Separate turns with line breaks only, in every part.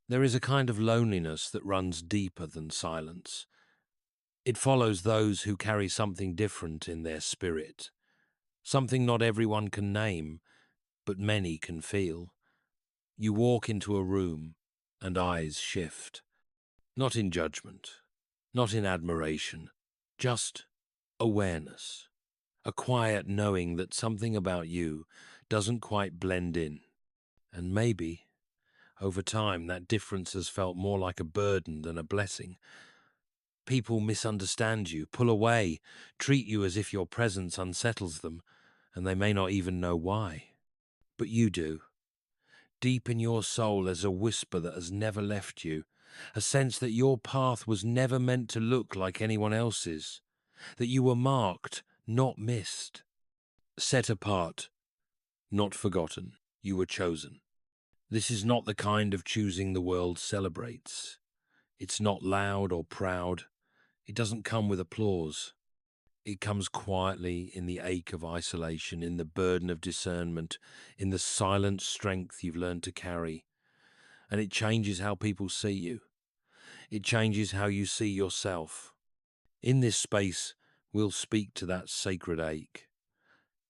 There is a kind of loneliness that runs deeper than silence. It follows those who carry something different in their spirit, something not everyone can name, but many can feel. You walk into a room, and eyes shift, not in judgment, not in admiration, just awareness, a quiet knowing that something about you doesn't quite blend in. And maybe, over time, that difference has felt more like a burden than a blessing. People misunderstand you, pull away, treat you as if your presence unsettles them, and they may not even know why. But you do. Deep in your soul there's a whisper that has never left you, a sense that your path was never meant to look like anyone else's, that you were marked, not missed, set apart, not forgotten. You were chosen. This is not the kind of choosing the world celebrates. It's not loud or proud. It doesn't come with applause. It comes quietly in the ache of isolation, in the burden of discernment, in the silent strength you've learned to carry. And it changes how people see you. It changes how you see yourself. In this space, we'll speak to that sacred ache.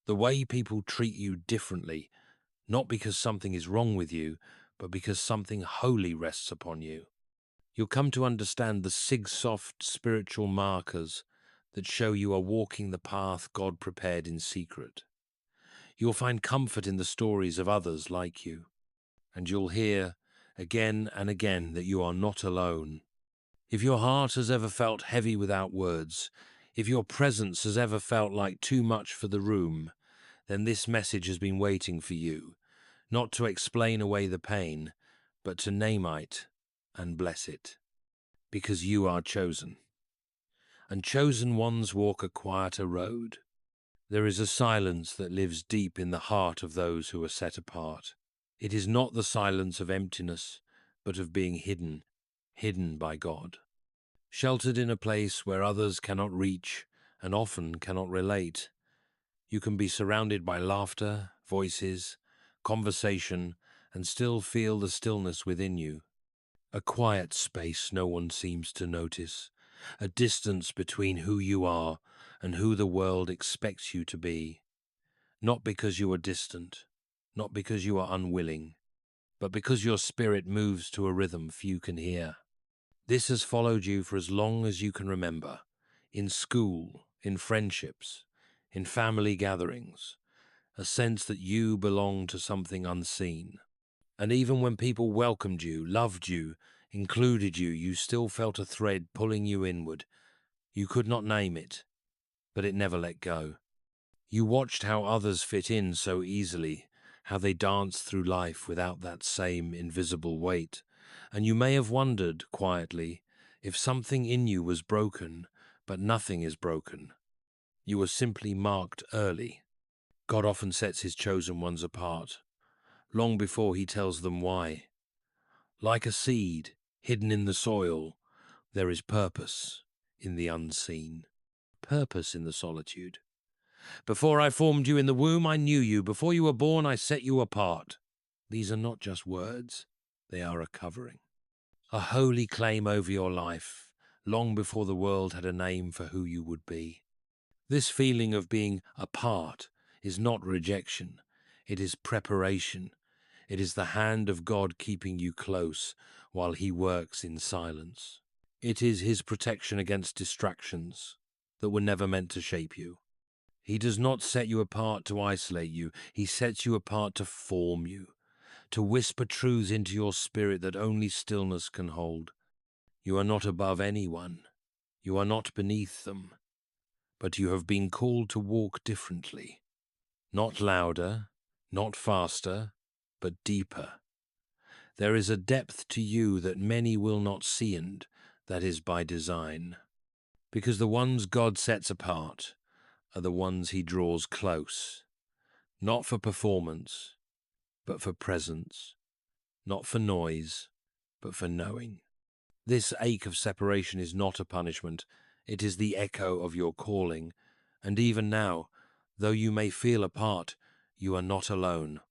The way people treat you differently, not because something is wrong with you, but because something holy rests upon you. You'll come to understand the sig-soft spiritual markers that show you are walking the path God prepared in secret. You'll find comfort in the stories of others like you, and you'll hear again and again that you are not alone. If your heart has ever felt heavy without words, if your presence has ever felt like too much for the room, then this message has been waiting for you, not to explain away the pain, but to name it and bless it, because you are chosen. And chosen ones walk a quieter road. There is a silence that lives deep in the heart of those who are set apart. It is not the silence of emptiness, but of being hidden, hidden by God. Sheltered in a place where others cannot reach and often cannot relate. You can be surrounded by laughter, voices, conversation, and still feel the stillness within you. A quiet space no one seems to notice, a distance between who you are and who the world expects you to be. Not because you are distant, not because you are unwilling, but because your spirit moves to a rhythm few can hear. This has followed you for as long as you can remember, in school, in friendships, in family gatherings, a sense that you belong to something unseen. And even when people welcomed you, loved you, included you, you still felt a thread pulling you inward. You could not name it, but it never let go. You watched how others fit in so easily, how they danced through life without that same invisible weight, and you may have wondered, quietly, if something in you was broken, but nothing is broken. You were simply marked early. God often sets his chosen ones apart, long before he tells them why. Like a seed hidden in the soil, there is purpose in the unseen, purpose in the solitude. Before I formed you in the womb, I knew you. Before you were born, I set you apart. These are not just words, they are a covering, a holy claim over your life, long before the world had a name for who you would be. This feeling of being apart is not rejection, it is preparation. It is the hand of God keeping you close while he works in silence. It is his protection against distractions that were never meant to shape you. He does not set you apart to isolate you. He sets you apart to form you, to whisper truths into your spirit that only stillness can hold. You are not above anyone. You are not beneath them. But you have been called to walk differently. Not louder, not faster, but deeper. There is a depth to you that many will not see, and that is by design. Because the ones God sets apart are the ones he draws close, not for performance, but for presence, not for noise, but for knowing. This ache of separation is not a punishment, it is the echo of your calling, and even now, though you may feel apart, you are not alone.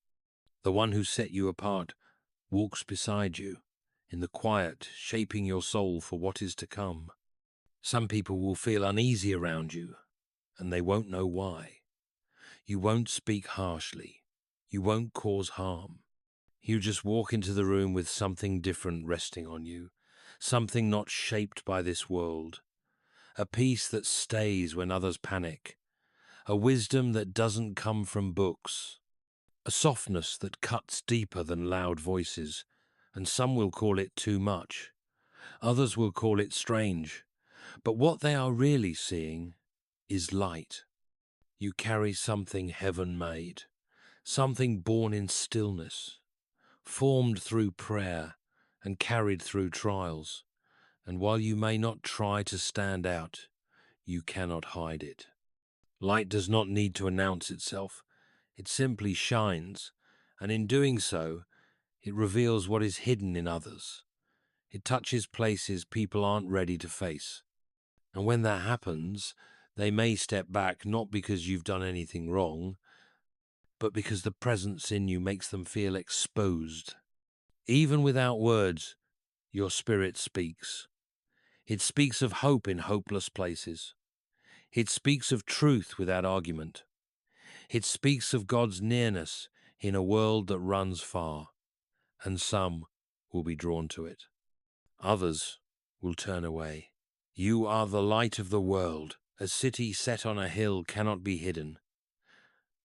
The one who set you apart walks beside you, in the quiet, shaping your soul for what is to come. Some people will feel uneasy around you, and they won't know why. You won't speak harshly. You won't cause harm. You just walk into the room with something different resting on you, something not shaped by this world, a peace that stays when others panic, a wisdom that doesn't come from books, a softness that cuts deeper than loud voices, and some will call it too much. Others will call it strange, but what they are really seeing is light. You carry something heaven-made, something born in stillness, formed through prayer and carried through trials. And while you may not try to stand out, you cannot hide it. Light does not need to announce itself. It simply shines, and in doing so, it reveals what is hidden in others. It touches places people aren't ready to face. And when that happens, they may step back not because you've done anything wrong, but because the presence in you makes them feel exposed. Even without words, your spirit speaks. It speaks of hope in hopeless places. It speaks of truth without argument. It speaks of God's nearness in a world that runs far, and some will be drawn to it. Others will turn away. You are the light of the world. A city set on a hill cannot be hidden.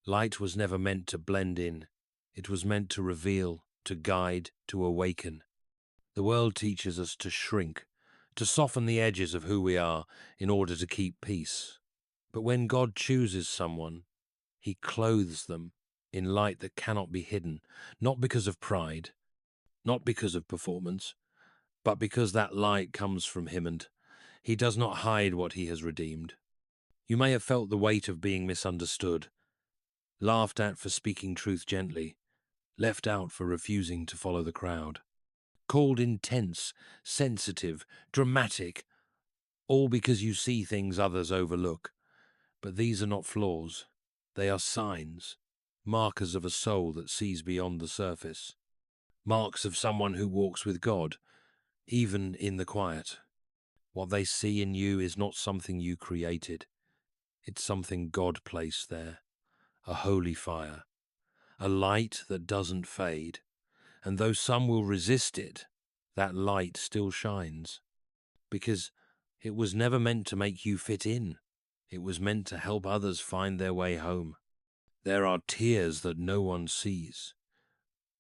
Light was never meant to blend in. It was meant to reveal, to guide, to awaken. The world teaches us to shrink, to soften the edges of who we are in order to keep peace. But when God chooses someone, he clothes them in light that cannot be hidden, not because of pride, not because of performance, but because that light comes from him and he does not hide what he has redeemed. You may have felt the weight of being misunderstood, laughed at for speaking truth gently, left out for refusing to follow the crowd, called intense, sensitive, dramatic, all because you see things others overlook. But these are not flaws. They are signs, markers of a soul that sees beyond the surface, marks of someone who walks with God, even in the quiet. What they see in you is not something you created. It's something God placed there, a holy fire, a light that doesn't fade. And though some will resist it, that light still shines. Because it was never meant to make you fit in. It was meant to help others find their way home. There are tears that no one sees,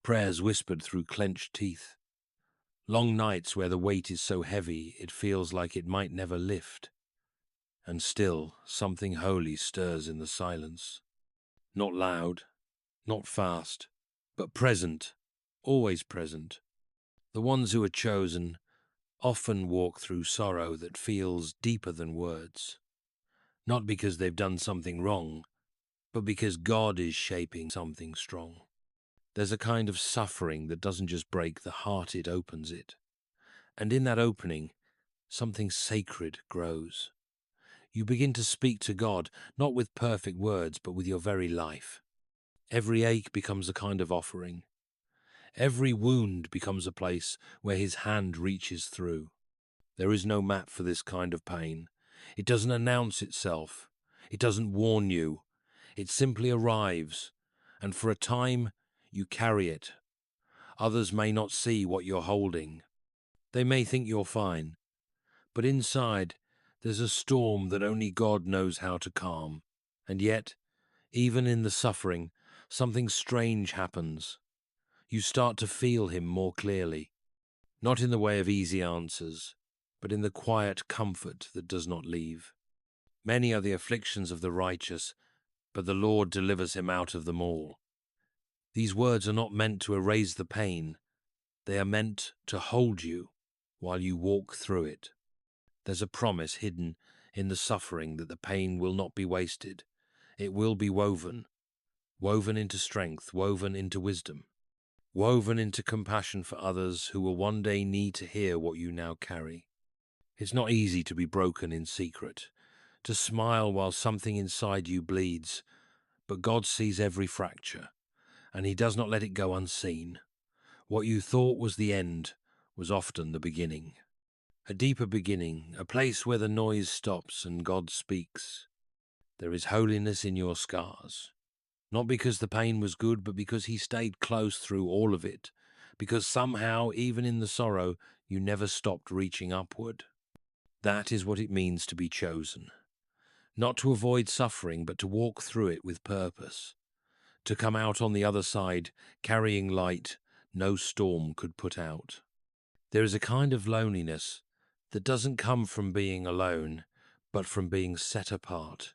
prayers whispered through clenched teeth, long nights where the weight is so heavy it feels like it might never lift. And still, something holy stirs in the silence. Not loud, not fast, but present, always present. The ones who are chosen often walk through sorrow that feels deeper than words. Not because they've done something wrong, but because God is shaping something strong. There's a kind of suffering that doesn't just break the heart, it opens it. And in that opening, something sacred grows. You begin to speak to God, not with perfect words, but with your very life. Every ache becomes a kind of offering. Every wound becomes a place where his hand reaches through. There is no map for this kind of pain. It doesn't announce itself. It doesn't warn you. It simply arrives, and for a time you carry it. Others may not see what you're holding. They may think you're fine, but inside there's a storm that only God knows how to calm. And yet, even in the suffering, something strange happens. You start to feel him more clearly, not in the way of easy answers, but in the quiet comfort that does not leave. Many are the afflictions of the righteous, but the Lord delivers him out of them all. These words are not meant to erase the pain. They are meant to hold you while you walk through it. There's a promise hidden in the suffering that the pain will not be wasted. It will be woven into strength, woven into wisdom, woven into compassion for others who will one day need to hear what you now carry. It's not easy to be broken in secret, to smile while something inside you bleeds, but God sees every fracture, and he does not let it go unseen. What you thought was the end was often the beginning. A deeper beginning, a place where the noise stops and God speaks. There is holiness in your scars. Not because the pain was good, but because he stayed close through all of it. Because somehow, even in the sorrow, you never stopped reaching upward. That is what it means to be chosen. Not to avoid suffering, but to walk through it with purpose. To come out on the other side, carrying light no storm could put out. There is a kind of loneliness that doesn't come from being alone, but from being set apart.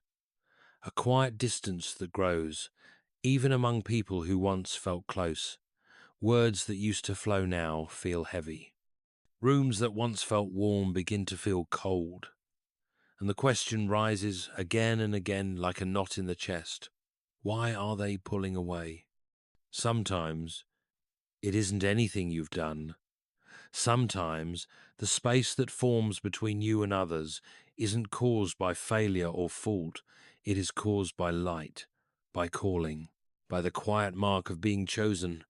A quiet distance that grows, even among people who once felt close. Words that used to flow now feel heavy. Rooms that once felt warm begin to feel cold. And the question rises again and again like a knot in the chest. Why are they pulling away? Sometimes it isn't anything you've done. Sometimes the space that forms between you and others isn't caused by failure or fault. It is caused by light, by calling, by the quiet mark of being chosen.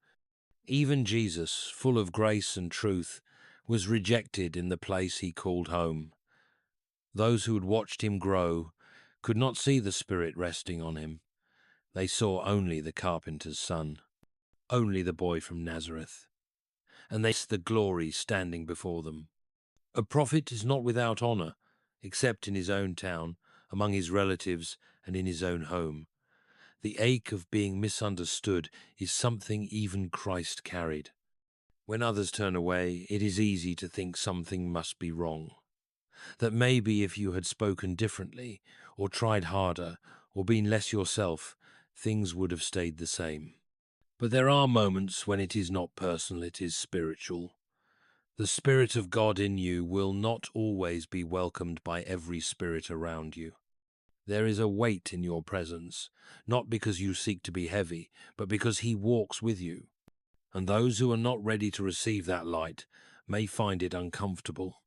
Even Jesus, full of grace and truth, was rejected in the place he called home. Those who had watched him grow could not see the Spirit resting on him. They saw only the carpenter's son, only the boy from Nazareth, and they saw the glory standing before them. A prophet is not without honor, except in his own town, among his relatives, and in his own home. The ache of being misunderstood is something even Christ carried. When others turn away, it is easy to think something must be wrong. That maybe if you had spoken differently, or tried harder, or been less yourself, things would have stayed the same. But there are moments when it is not personal, it is spiritual. The Spirit of God in you will not always be welcomed by every spirit around you. There is a weight in your presence, not because you seek to be heavy, but because he walks with you. And those who are not ready to receive that light may find it uncomfortable.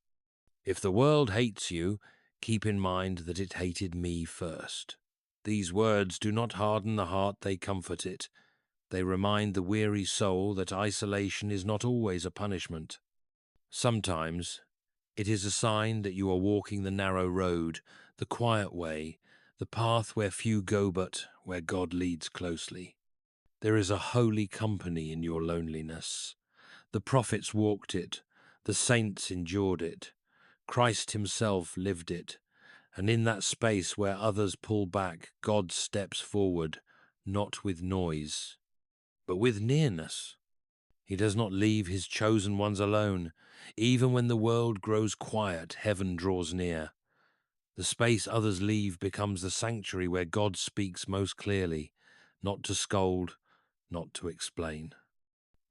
If the world hates you, keep in mind that it hated me first. These words do not harden the heart, they comfort it. They remind the weary soul that isolation is not always a punishment. Sometimes it is a sign that you are walking the narrow road, the quiet way, the path where few go but where God leads closely. There is a holy company in your loneliness. The prophets walked it, the saints endured it, Christ himself lived it, and in that space where others pull back, God steps forward, not with noise, but with nearness. He does not leave his chosen ones alone. Even when the world grows quiet, heaven draws near. The space others leave becomes the sanctuary where God speaks most clearly, not to scold, not to explain,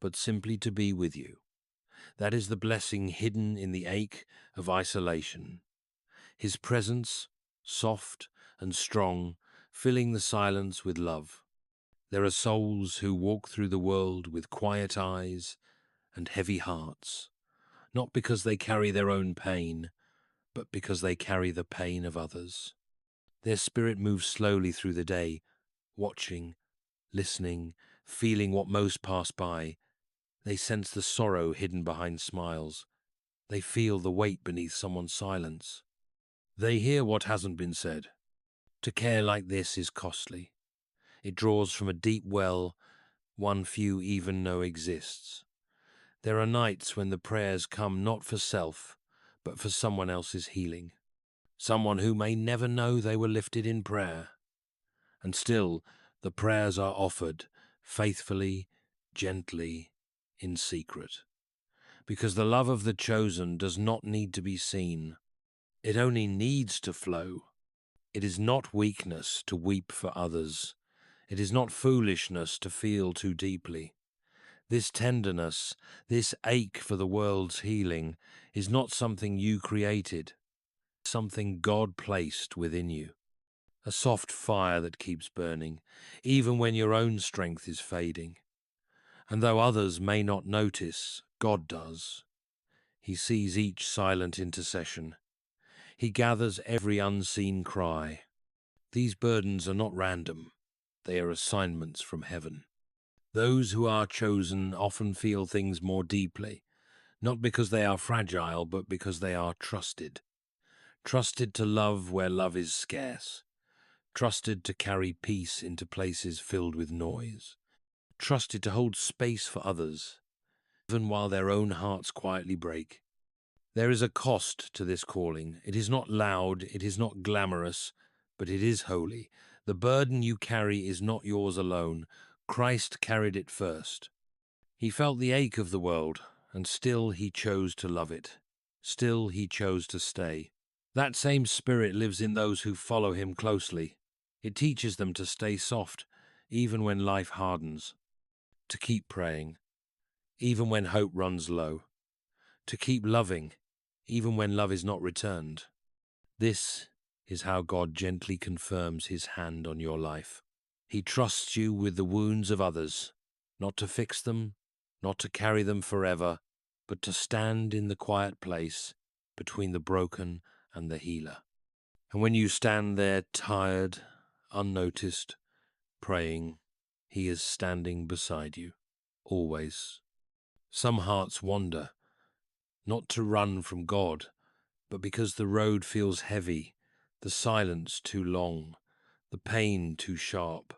but simply to be with you. That is the blessing hidden in the ache of isolation. His presence, soft and strong, filling the silence with love. There are souls who walk through the world with quiet eyes and heavy hearts, not because they carry their own pain, but because they carry the pain of others. Their spirit moves slowly through the day, watching, listening, feeling what most pass by. They sense the sorrow hidden behind smiles. They feel the weight beneath someone's silence. They hear what hasn't been said. To care like this is costly. It draws from a deep well, one few even know exists. There are nights when the prayers come not for self, but for someone else's healing. Someone who may never know they were lifted in prayer. And still, the prayers are offered, faithfully, gently, in secret. Because the love of the chosen does not need to be seen. It only needs to flow. It is not weakness to weep for others. It is not foolishness to feel too deeply. This tenderness, this ache for the world's healing, is not something you created, something God placed within you. A soft fire that keeps burning, even when your own strength is fading. And though others may not notice, God does. He sees each silent intercession. He gathers every unseen cry. These burdens are not random. They are assignments from heaven. Those who are chosen often feel things more deeply, not because they are fragile, but because they are trusted. Trusted to love where love is scarce. Trusted to carry peace into places filled with noise. Trusted to hold space for others, even while their own hearts quietly break. There is a cost to this calling. It is not loud, it is not glamorous, but it is holy. The burden you carry is not yours alone. Christ carried it first. He felt the ache of the world, and still he chose to love it. Still he chose to stay. That same spirit lives in those who follow him closely. It teaches them to stay soft, even when life hardens. To keep praying, even when hope runs low. To keep loving, even when love is not returned. This is how God gently confirms his hand on your life. He trusts you with the wounds of others, not to fix them, not to carry them forever, but to stand in the quiet place between the broken and the healer. And when you stand there tired, unnoticed, praying, he is standing beside you, always. Some hearts wander, not to run from God, but because the road feels heavy, the silence too long, the pain too sharp.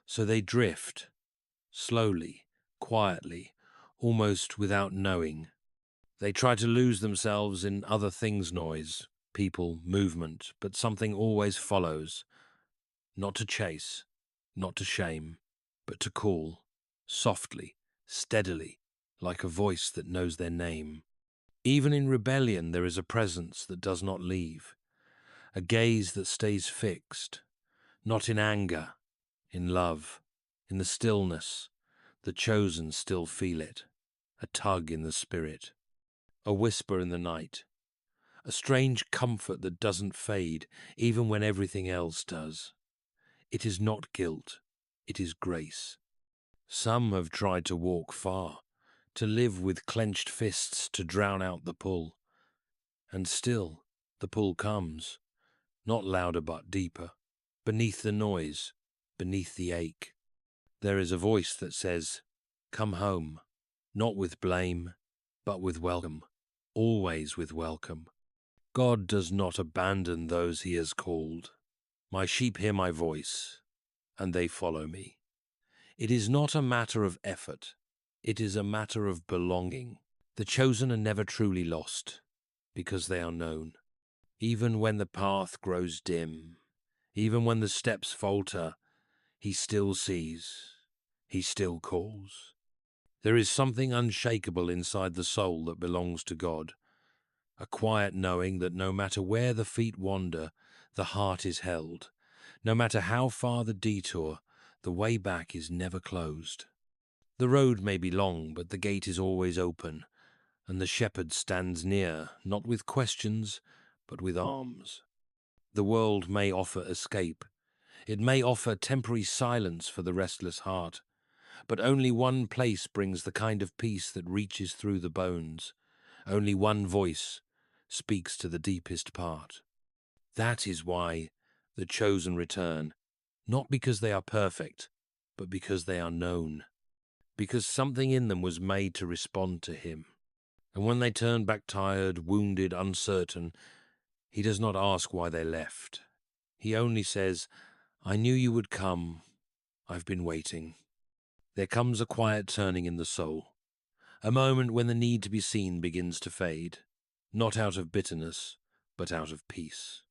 So they drift, slowly, quietly, almost without knowing. They try to lose themselves in other things' noise, people, movement, but something always follows. Not to chase, not to shame, but to call, softly, steadily, like a voice that knows their name. Even in rebellion there is a presence that does not leave, a gaze that stays fixed, not in anger, in love, in the stillness. The chosen still feel it, a tug in the spirit, a whisper in the night, a strange comfort that doesn't fade, even when everything else does. It is not guilt, it is grace. Some have tried to walk far, to live with clenched fists to drown out the pull. And still, the pull comes, not louder but deeper, beneath the noise, beneath the ache. There is a voice that says, "Come home," not with blame, but with welcome, always with welcome. God does not abandon those he has called. My sheep hear my voice, and they follow me. It is not a matter of effort. It is a matter of belonging. The chosen are never truly lost, because they are known. Even when the path grows dim, even when the steps falter, he still sees, he still calls. There is something unshakable inside the soul that belongs to God, a quiet knowing that no matter where the feet wander, the heart is held. No matter how far the detour, the way back is never closed. The road may be long, but the gate is always open, and the shepherd stands near, not with questions, but with arms. The world may offer escape. It may offer temporary silence for the restless heart, but only one place brings the kind of peace that reaches through the bones. Only one voice speaks to the deepest part. That is why the chosen return, not because they are perfect, but because they are known, because something in them was made to respond to him. And when they turn back tired, wounded, uncertain, he does not ask why they left. He only says, "I knew you would come. I've been waiting." There comes a quiet turning in the soul, a moment when the need to be seen begins to fade, not out of bitterness, but out of peace.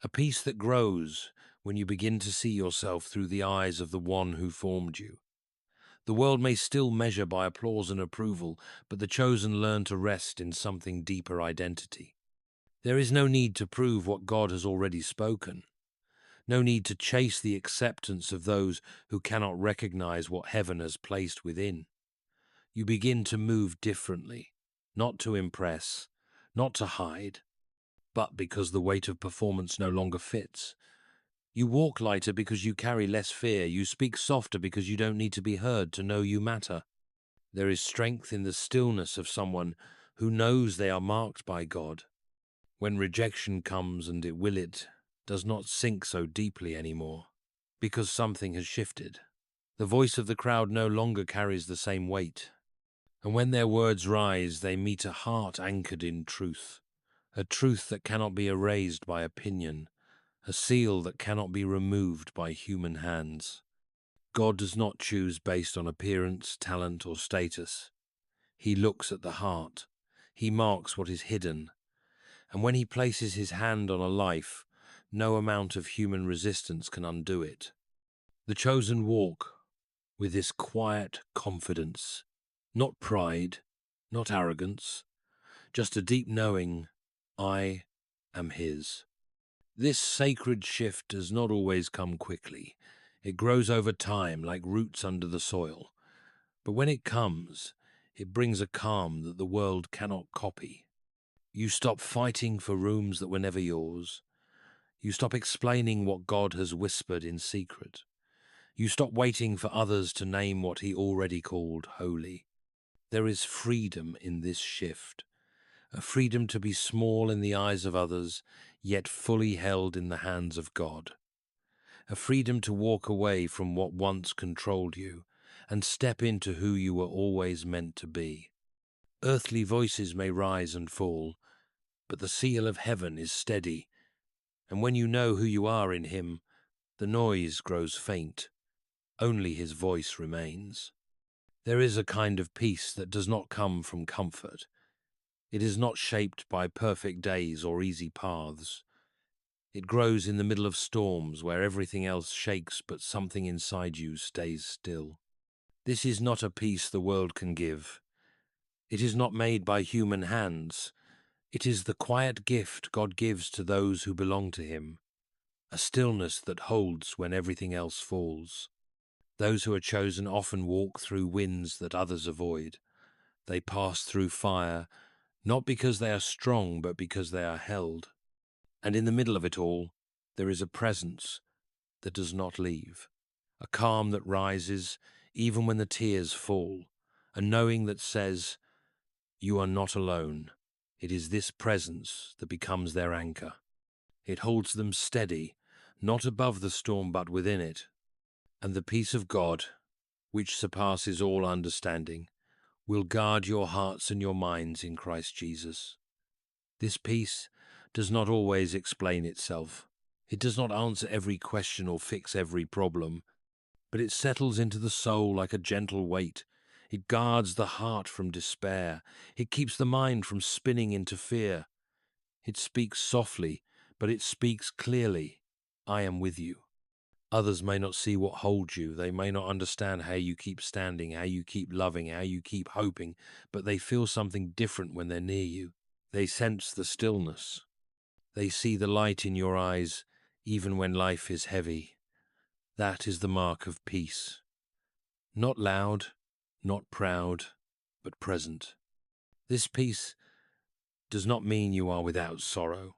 A peace that grows when you begin to see yourself through the eyes of the one who formed you. The world may still measure by applause and approval, but the chosen learn to rest in something deeper identity. There is no need to prove what God has already spoken. No need to chase the acceptance of those who cannot recognize what heaven has placed within. You begin to move differently, not to impress, not to hide, but because the weight of performance no longer fits. You walk lighter because you carry less fear. You speak softer because you don't need to be heard to know you matter. There is strength in the stillness of someone who knows they are marked by God. When rejection comes, and it does not sink so deeply anymore, because something has shifted. The voice of the crowd no longer carries the same weight. And when their words rise, they meet a heart anchored in truth, a truth that cannot be erased by opinion, a seal that cannot be removed by human hands. God does not choose based on appearance, talent, or status. He looks at the heart. He marks what is hidden. And when he places his hand on a life, no amount of human resistance can undo it. The chosen walk with this quiet confidence, not pride, not arrogance, just a deep knowing, I am his. This sacred shift does not always come quickly. It grows over time like roots under the soil. But when it comes, it brings a calm that the world cannot copy. You stop fighting for rooms that were never yours. You stop explaining what God has whispered in secret. You stop waiting for others to name what he already called holy. There is freedom in this shift, a freedom to be small in the eyes of others, yet fully held in the hands of God. A freedom to walk away from what once controlled you and step into who you were always meant to be. Earthly voices may rise and fall, but the seal of heaven is steady, and when you know who you are in him, the noise grows faint. Only his voice remains. There is a kind of peace that does not come from comfort. It is not shaped by perfect days or easy paths. It grows in the middle of storms where everything else shakes but something inside you stays still. This is not a peace the world can give. It is not made by human hands. It is the quiet gift God gives to those who belong to him, a stillness that holds when everything else falls. Those who are chosen often walk through winds that others avoid. They pass through fire, not because they are strong, but because they are held. And in the middle of it all, there is a presence that does not leave, a calm that rises even when the tears fall, a knowing that says, you are not alone. It is this presence that becomes their anchor. It holds them steady, not above the storm but within it. And the peace of God, which surpasses all understanding, will guard your hearts and your minds in Christ Jesus. This peace does not always explain itself. It does not answer every question or fix every problem, but it settles into the soul like a gentle weight. It guards the heart from despair. It keeps the mind from spinning into fear. It speaks softly, but it speaks clearly. I am with you. Others may not see what holds you. They may not understand how you keep standing, how you keep loving, how you keep hoping, but they feel something different when they're near you. They sense the stillness. They see the light in your eyes, even when life is heavy. That is the mark of peace. Not loud, not proud, but present. This peace does not mean you are without sorrow.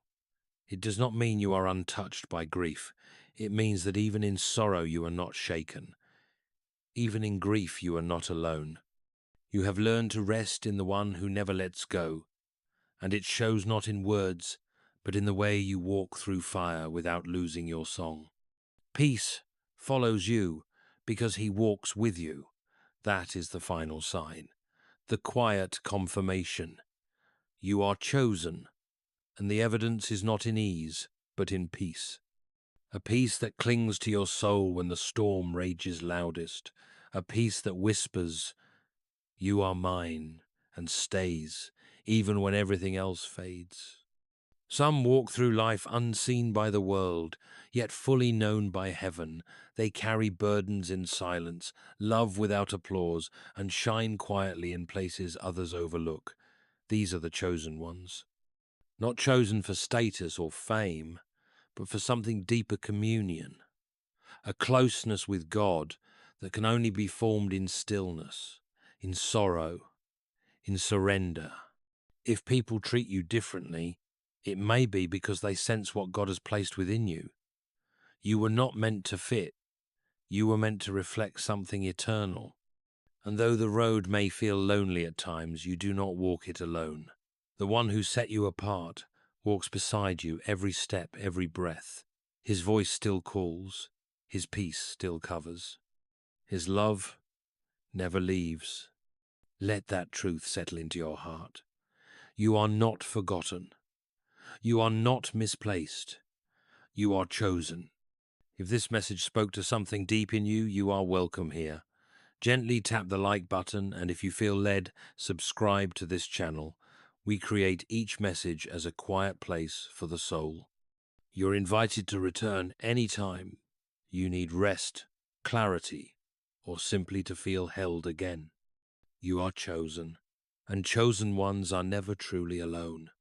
It does not mean you are untouched by grief. It means that even in sorrow you are not shaken. Even in grief you are not alone. You have learned to rest in the one who never lets go, and it shows not in words, but in the way you walk through fire without losing your song. Peace follows you because he walks with you. That is the final sign, the quiet confirmation. You are chosen, and the evidence is not in ease, but in peace. A peace that clings to your soul when the storm rages loudest. A peace that whispers, you are mine, and stays, even when everything else fades. Some walk through life unseen by the world, yet fully known by heaven. They carry burdens in silence, love without applause, and shine quietly in places others overlook. These are the chosen ones. Not chosen for status or fame, but for something deeper: communion, a closeness with God that can only be formed in stillness, in sorrow, in surrender. If people treat you differently, it may be because they sense what God has placed within you. You were not meant to fit. You were meant to reflect something eternal. And though the road may feel lonely at times, you do not walk it alone. The one who set you apart walks beside you every step, every breath. His voice still calls. His peace still covers. His love never leaves. Let that truth settle into your heart. You are not forgotten. You are not misplaced. You are chosen. If this message spoke to something deep in you, you are welcome here. Gently tap the like button, and if you feel led, subscribe to this channel. We create each message as a quiet place for the soul. You're invited to return anytime you need rest, clarity, or simply to feel held again. You are chosen, and chosen ones are never truly alone.